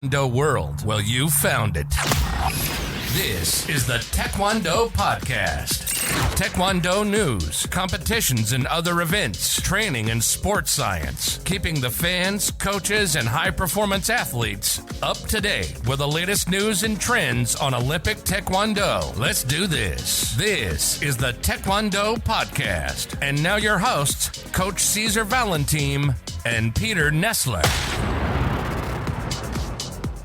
Taekwondo world. Well, you found it. This is the Taekwondo Podcast. Taekwondo news, competitions and other events, training and sports science, keeping the fans, coaches, and high-performance athletes up to date with the latest news and trends on Olympic Taekwondo. Let's do this. This is the Taekwondo Podcast. And now your hosts, Coach César Valentim and Peter Nestler.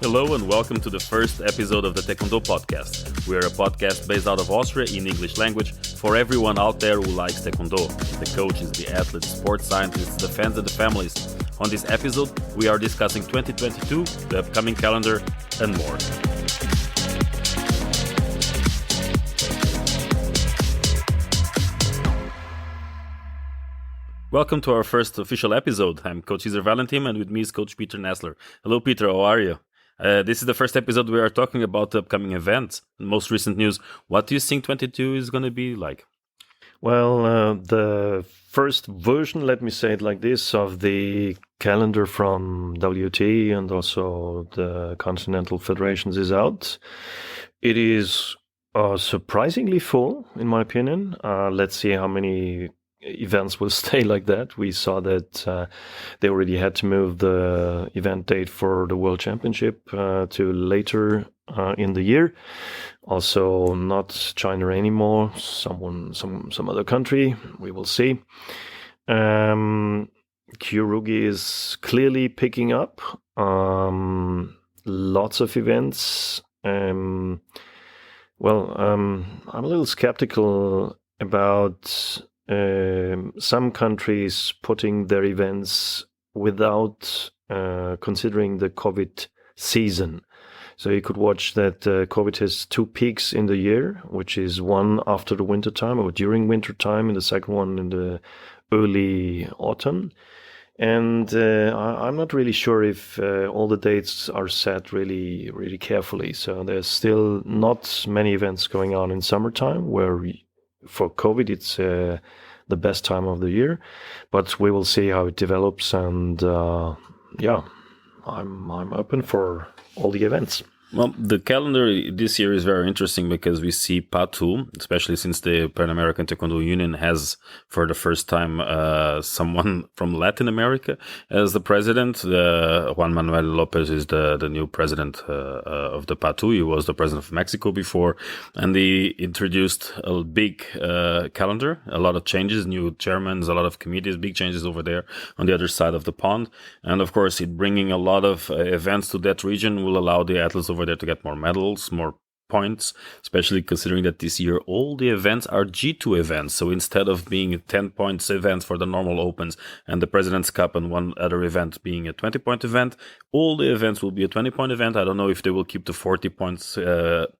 Hello and welcome to the first episode of the Taekwondo Podcast. We are a podcast based out of Austria in English language for everyone out there who likes Taekwondo. The coaches, the athletes, sports scientists, the fans and the families. On this episode, we are discussing 2022, the upcoming calendar, and more. Welcome to our first official episode. I'm Coach César Valentim and with me is Coach Peter Nestler. Hello Peter, how are you? This is the first episode we are talking about the upcoming events. Most recent news. What do you think 22 is going to be like? Well, the first version, let me say it like this, of the calendar from WT and also the Continental Federations is out. It is surprisingly full, in my opinion. Let's see how many events will stay like that. We saw that they already had to move the event date for the World Championship to later in the year. Also, not China anymore. Some other country. We will see. Kyorugi is clearly picking up. Lots of events. I'm a little skeptical about some countries putting their events without considering the COVID season. So you could watch that COVID has two peaks in the year, which is one after the winter time or during winter time, and the second one in the early autumn. And I'm not really sure if all the dates are set really, really carefully. So there's still not many events going on in summertime where for COVID, it's the best time of the year, but we will see how it develops. And I'm open for all the events. Well, the calendar this year is very interesting because we see PATU, especially since the Pan American Taekwondo Union has, for the first time, someone from Latin America as the president. Juan Manuel Lopez is the new president of the PATU. He was the president of Mexico before, and he introduced a big calendar, a lot of changes, new chairmans, a lot of committees, big changes over there on the other side of the pond. And of course, it bringing a lot of events to that region will allow the athletes over there to get more medals, more points, especially considering that this year all the events are G2 events. So instead of being 10 points events for the normal Opens and the President's Cup and one other event being a 20-point event, all the events will be a 20-point event. I don't know if they will keep the 40 points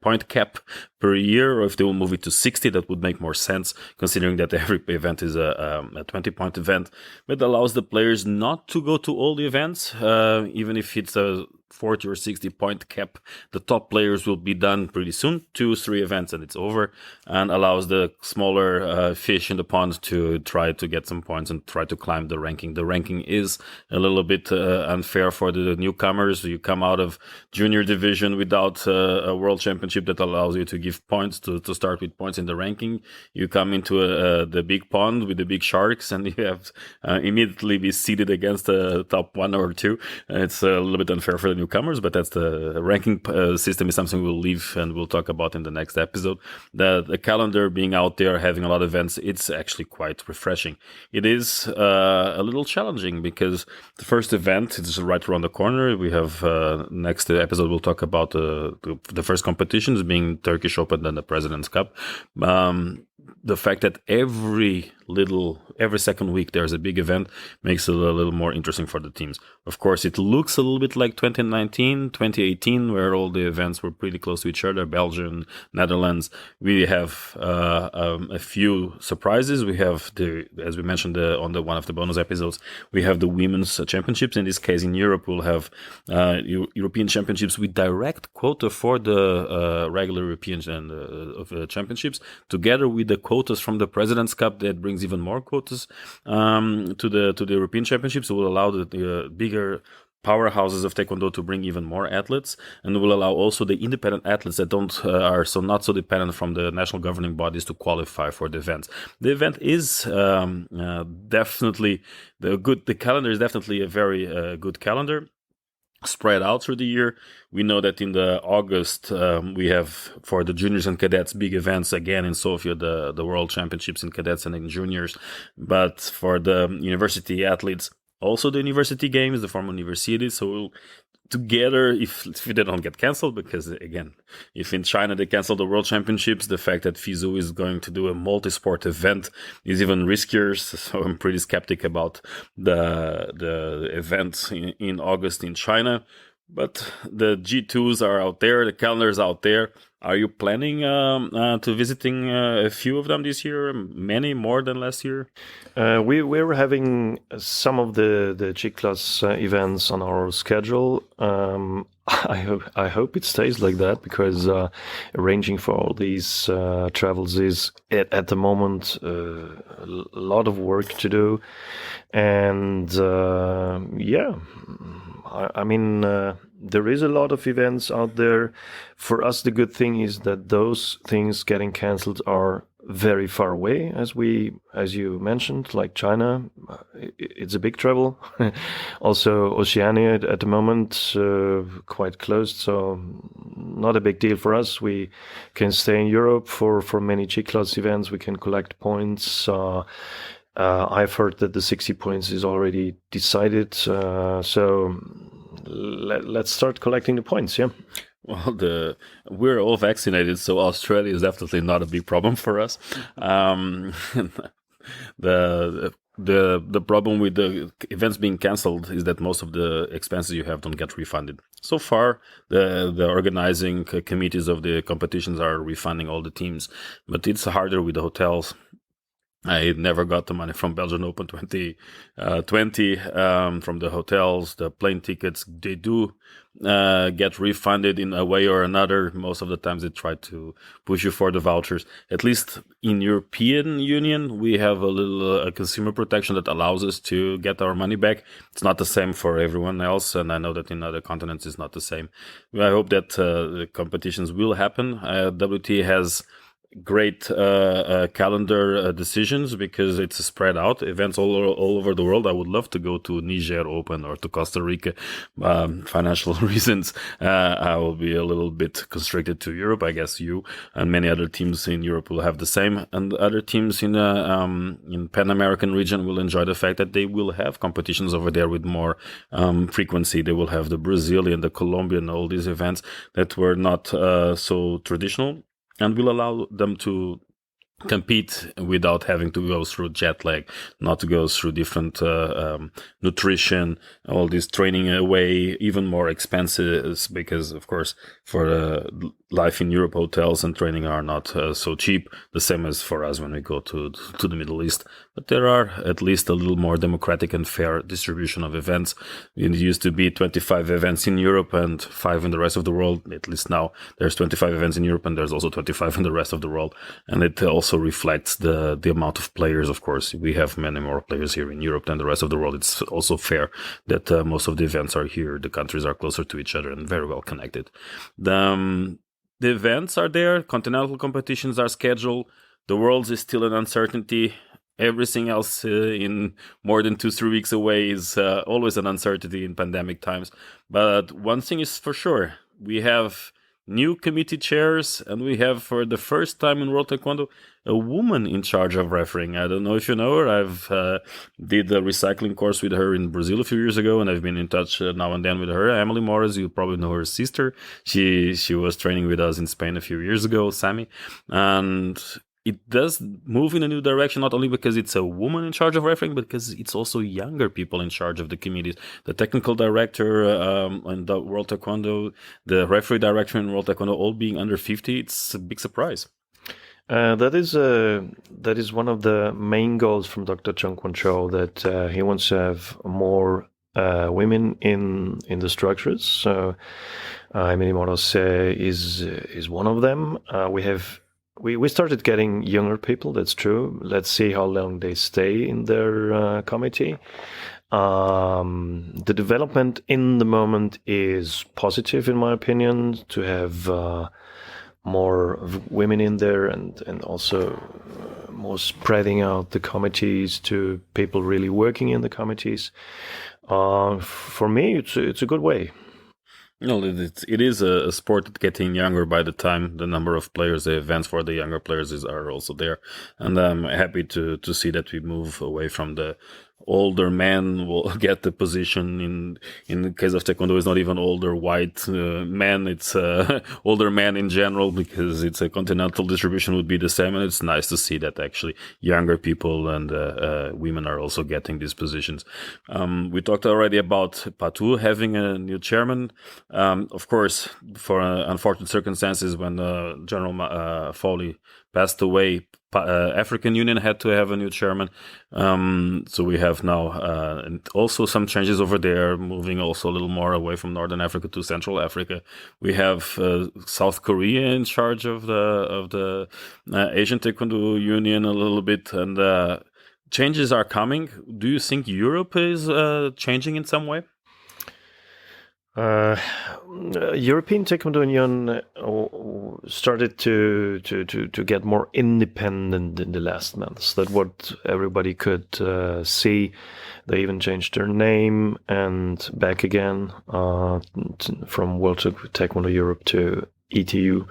point cap per year or if they will move it to 60. That would make more sense considering that every event is a 20-point event. But it allows the players not to go to all the events, even if it's a 40 or 60 point cap. The top players will be done pretty soon, 2-3 events and it's over, and allows the smaller fish in the pond to try to get some points and try to climb the ranking. The ranking is a little bit unfair for the newcomers. You come out of junior division without a world championship that allows you to give points to start with points in the ranking. You come into the big pond with the big sharks and you have immediately be seeded against the top 1 or 2. It's a little bit unfair for the newcomers, but that's the ranking system is something we'll leave and we'll talk about in the next episode. The calendar being out there, having a lot of events, it's actually quite refreshing. It is a little challenging because the first event is right around the corner. We have next episode we'll talk about the first competitions being Turkish Open and the President's Cup. The fact that every second week there's a big event makes it a little more interesting for the teams. Of course, it looks a little bit like 2019, 2018, where all the events were pretty close to each other. Belgium, Netherlands. We have a few surprises. We have as we mentioned on one of the bonus episodes, we have the women's championships. In this case, in Europe, we'll have European championships with direct quota for the regular European championships, together with the quotas from the President's Cup that brings even more quotas to the European Championships. It will allow the bigger powerhouses of Taekwondo to bring even more athletes, and will allow also the independent athletes that are not so dependent from the national governing bodies to qualify for the events. The event is definitely the calendar is definitely a very good calendar, spread out through the year. We know that in the August we have, for the juniors and cadets, big events again in Sofia, the World Championships in cadets and in juniors. But for the university athletes, also the university games, the former universities. So together, if they don't get canceled, because again, if in China they cancel the World Championships, the fact that FISU is going to do a multi-sport event is even riskier. So I'm pretty skeptic about the event in August in China. But the G2s are out there, the calendars out there. Are you planning to visiting a few of them this year? Many more than last year? We're having some of the G-class events on our schedule. I hope it stays like that, because arranging for all these travels is at the moment a lot of work to do. And I mean, there is a lot of events out there. For us, the good thing is that those things getting cancelled are very far away, as you mentioned, like China. It's a big travel. Also, Oceania at the moment quite closed, so not a big deal for us. We can stay in Europe for many G-class events. We can collect points. I've heard that the 60 points is already decided. So let's start collecting the points, yeah? Well, we're all vaccinated, so Australia is definitely not a big problem for us. The problem with the events being cancelled is that most of the expenses you have don't get refunded. So far, the organizing committees of the competitions are refunding all the teams, but it's harder with the hotels. I never got the money from Belgian Open 2020 from the hotels, the plane tickets. They do get refunded in a way or another. Most of the times they try to push you for the vouchers. At least in European Union, we have a little consumer protection that allows us to get our money back. It's not the same for everyone else, and I know that in other continents it's not the same. I hope that the competitions will happen. WTA has great calendar decisions, because it's spread out events all over the world. I would love to go to Niger Open or to Costa Rica. Financial reasons, I will be a little bit constricted to Europe. I guess you and many other teams in Europe will have the same, and other teams in Pan American region will enjoy the fact that they will have competitions over there with more frequency. They will have the Brazilian, the Colombian, all these events that were not so traditional, and will allow them to compete without having to go through jet lag, not to go through different nutrition, all this training away, even more expenses, because of course for life in Europe, hotels and training are not so cheap, the same as for us when we go to the Middle East. But there are at least a little more democratic and fair distribution of events. It used to be 25 events in Europe and 5 in the rest of the world. At least now there's 25 events in Europe and there's also 25 in the rest of the world. And it also reflects the amount of players. Of course, we have many more players here in Europe than the rest of the world. It's also fair that most of the events are here. The countries are closer to each other and very well connected. The events are there. Continental competitions are scheduled. The world is still an uncertainty. Everything else in more than 2-3 weeks away is always an uncertainty in pandemic times. But one thing is for sure, we have new committee chairs, and we have, for the first time in World Taekwondo, a woman in charge of refereeing. I don't know if you know her. I've did a recycling course with her in Brazil a few years ago, and I've been in touch now and then with her. Emily Morris, you probably know her sister. She was training with us in Spain a few years ago, Sammy. And it does move in a new direction, not only because it's a woman in charge of refereeing, but because it's also younger people in charge of the committees. The technical director in the World Taekwondo, the referee director in World Taekwondo, all being under 50, it's a big surprise. That is one of the main goals from Dr. Chung Kwon Cho, that he wants to have more women in the structures. So Emily Morris is one of them. We started getting younger people, that's true. Let's see how long they stay in their committee. The development in the moment is positive, in my opinion, to have more women in there and also more spreading out the committees to people really working in the committees. For me, it's a good way. No, it is a sport that's getting younger by the time the number of players, the events for the younger players are also there. And I'm happy to see that we move away from the older men will get the position. In the case of Taekwondo, it's not even older white men, it's older men in general, because it's a continental distribution would be the same. And it's nice to see that actually younger people and women are also getting these positions. We talked already about Patou having a new chairman. Of course, for unfortunate circumstances, when General Foley passed away, African Union had to have a new chairman. So we have now and also some changes over there, moving also a little more away from Northern Africa to Central Africa. We have South Korea in charge of the Asian Taekwondo Union a little bit, and changes are coming. Do you think Europe is changing in some way? European Taekwondo Union started to get more independent in the last months. That's what everybody could see. They even changed their name and back again from World Taekwondo Europe to ETU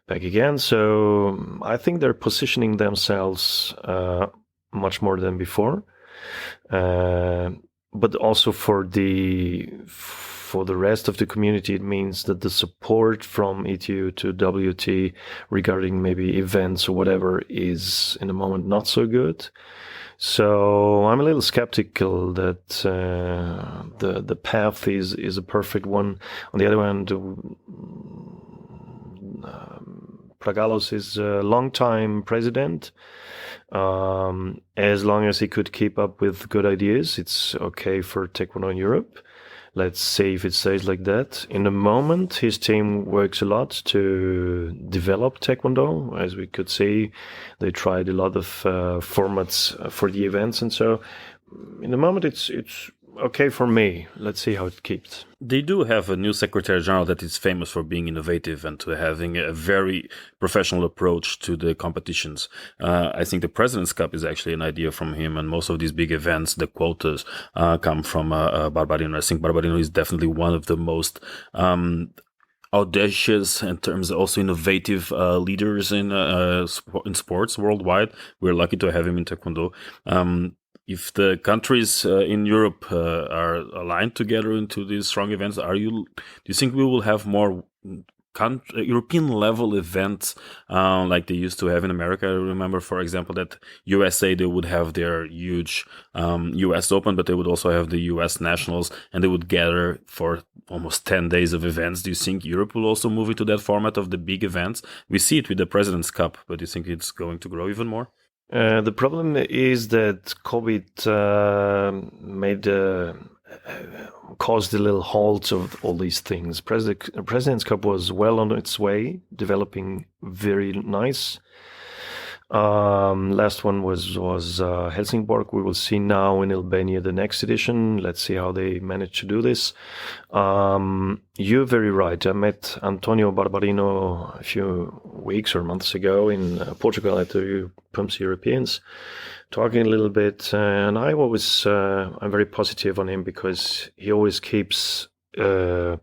back again. So I think they're positioning themselves much more than before, but also for the rest of the community, it means that the support from ETU to WT regarding maybe events or whatever is in the moment not so good. So I'm a little skeptical that the path is a perfect one. On the other hand, Pragalos is a long-time president. As long as he could keep up with good ideas, it's okay for Taekwondo in Europe. Let's see if it stays like that. In the moment, his team works a lot to develop Taekwondo. As we could see, they tried a lot of formats for the events, and so in the moment, it's okay for me. Let's see how it keeps. They do have a new Secretary General that is famous for being innovative and to having a very professional approach to the competitions. I think the President's Cup is actually an idea from him, and most of these big events, the quotas, come from Barbarino. I think Barbarino is definitely one of the most audacious in terms of also innovative leaders in sports worldwide. We're lucky to have him in Taekwondo. If the countries in Europe are aligned together into these strong events, do you think we will have more European level events like they used to have in America? I remember, for example, that USA, they would have their huge US Open, but they would also have the US Nationals, and they would gather for almost 10 days of events. Do you think Europe will also move into that format of the big events? We see it with the President's Cup, but do you think it's going to grow even more? The problem is that COVID caused a little halt of all these things. President's Cup was well on its way, developing very nice. Last one was Helsingborg. We will see now in Albania the next edition. Let's see how they manage to do this. You're very right. I met Antonio Barbarino a few weeks or months ago in Portugal at the Pumps Europeans, talking a little bit. And I'm very positive on him because he always keeps to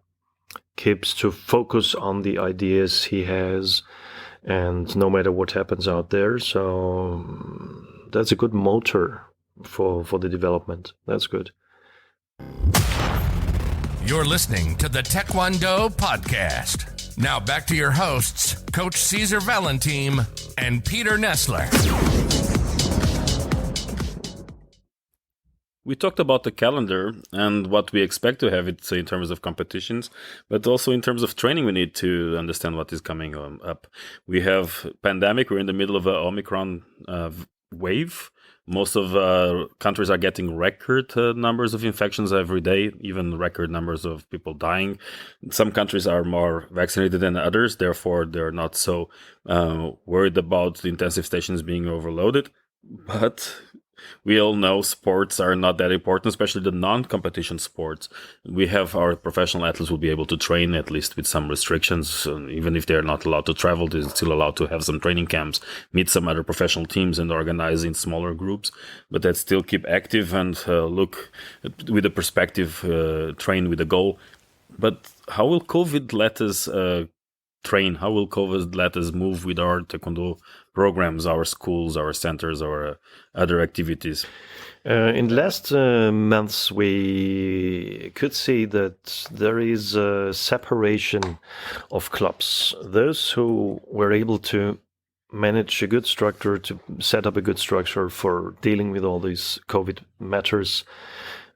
focus on the ideas he has, and no matter what happens out there. So that's a good motor for the development. That's good. You're listening to the Taekwondo Podcast. Now back to your hosts, Coach César Valentim and Peter Nestler. We talked about the calendar and what we expect to have it in terms of competitions, but also in terms of training, we need to understand what is coming up. We have pandemic. We're in the middle of an Omicron wave. Most of countries are getting record numbers of infections every day, even record numbers of people dying. Some countries are more vaccinated than others. Therefore, they're not so worried about the intensive stations being overloaded. But We all know sports are not that important, especially the non-competition sports. We have our professional athletes will be able to train, at least with some restrictions. Even if they're not allowed to travel, they're still allowed to have some training camps, meet some other professional teams and organize in smaller groups. But that still keep active and look with a perspective, train with a goal. But how will COVID let us train? How will COVID let us move with our Taekwondo programs, our schools, our centers, our other activities? In the last months, we could see that there is a separation of clubs. Those who were able to manage a good structure, to set up a good structure for dealing with all these COVID matters,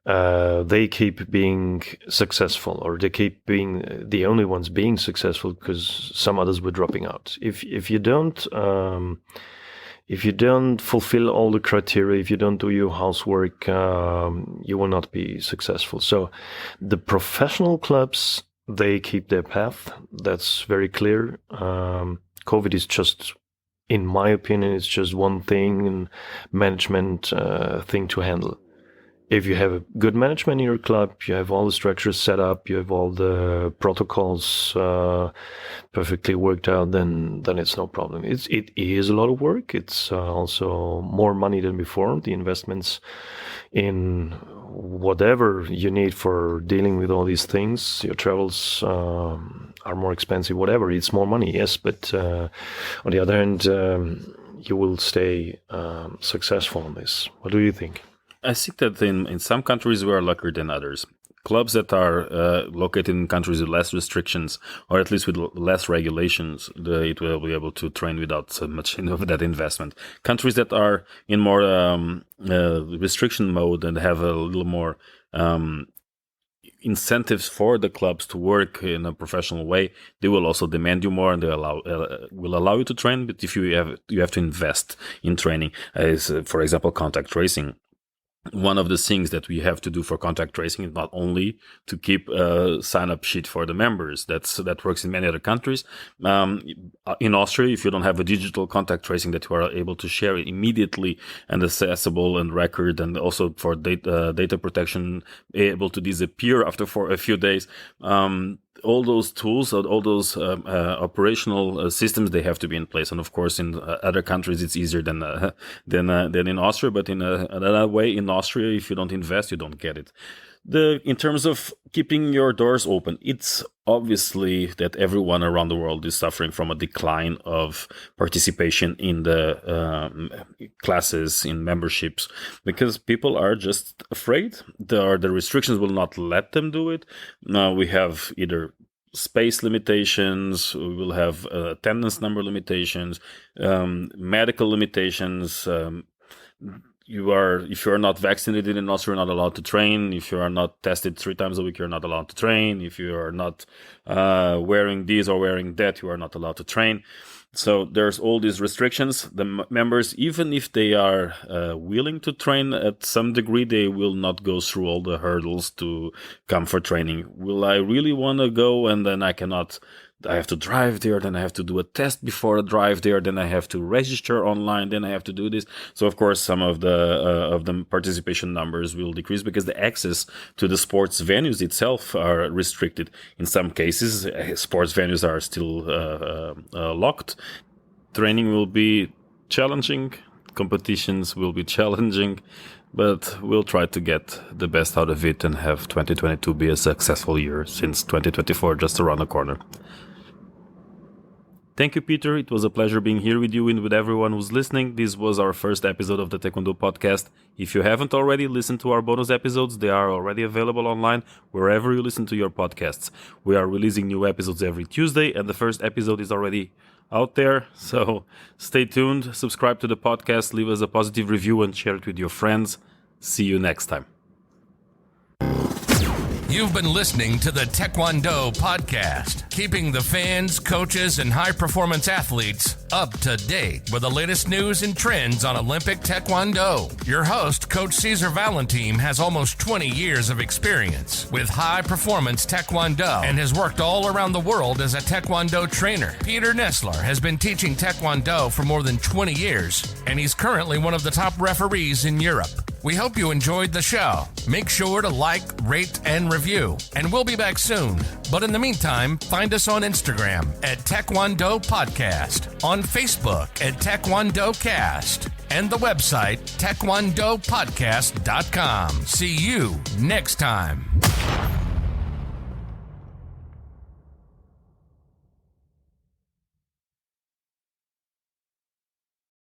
they keep being successful, or they keep being the only ones being successful, because some others were dropping out. If you don't fulfill all the criteria, if you don't do your housework, you will not be successful. So the professional clubs, they keep their path. That's very clear. COVID is just, in my opinion, it's just one thing, and management thing to handle. If you have a good management in your club, you have all the structures set up, you have all the protocols perfectly worked out, then it's no problem. It is a lot of work. It's also more money than before. The investments in whatever you need for dealing with all these things, your travels are more expensive, whatever. It's more money, yes, but on the other hand, you will stay successful in this. What do you think? I think that in some countries we are luckier than others. Clubs that are located in countries with less restrictions, or at least with less regulations, it will be able to train without so much of that investment. Countries that are in more restriction mode and have a little more incentives for the clubs to work in a professional way, they will also demand you more, and they will allow you to train. But if you have to invest in training, as for example contact tracing. One of the things that we have to do for contact tracing is not only to keep a sign-up sheet for the members. That works in many other countries. In Austria, if you don't have a digital contact tracing that you are able to share immediately and accessible and record, and also for data protection, able to disappear after for a few days. All those tools, all those operational systems, they have to be in place. And of course, in other countries, it's easier than in Austria. But in another way, in Austria, if you don't invest, you don't get it. In terms of keeping your doors open, it's obviously that everyone around the world is suffering from a decline of participation in the classes, in memberships, because people are just afraid. The restrictions will not let them do it. Now we have either space limitations, we will have attendance number limitations, medical limitations. If you are not vaccinated in Austria, you're not allowed to train. If you are not tested 3 times a week, you're not allowed to train. If you are not wearing this or wearing that, you are not allowed to train. So there's all these restrictions. The members, even if they are willing to train at some degree, they will not go through all the hurdles to come for training. Will I really want to go, and then I have to drive there, then I have to do a test before I drive there, then I have to register online, then I have to do this. So of course, some of the participation numbers will decrease because the access to the sports venues itself are restricted. In some cases, sports venues are still locked. Training will be challenging, competitions will be challenging, but we'll try to get the best out of it and have 2022 be a successful year, since 2024 just around the corner. Thank you, Peter. It was a pleasure being here with you and with everyone who's listening. This was our first episode of the Taekwondo podcast. If you haven't already listened to our bonus episodes, they are already available online wherever you listen to your podcasts. We are releasing new episodes every Tuesday, and the first episode is already out there. So stay tuned, subscribe to the podcast, leave us a positive review, and share it with your friends. See you next time. You've been listening to the Taekwondo Podcast, keeping the fans, coaches, and high-performance athletes up to date with the latest news and trends on Olympic Taekwondo. Your host, Coach César Valentim, has almost 20 years of experience with high-performance Taekwondo and has worked all around the world as a Taekwondo trainer. Peter Nestler has been teaching Taekwondo for more than 20 years, and he's currently one of the top referees in Europe. We hope you enjoyed the show. Make sure to like, rate, and review. And we'll be back soon. But in the meantime, find us on Instagram at Taekwondo Podcast, on Facebook at Taekwondo Cast, and the website taekwondopodcast.com. See you next time.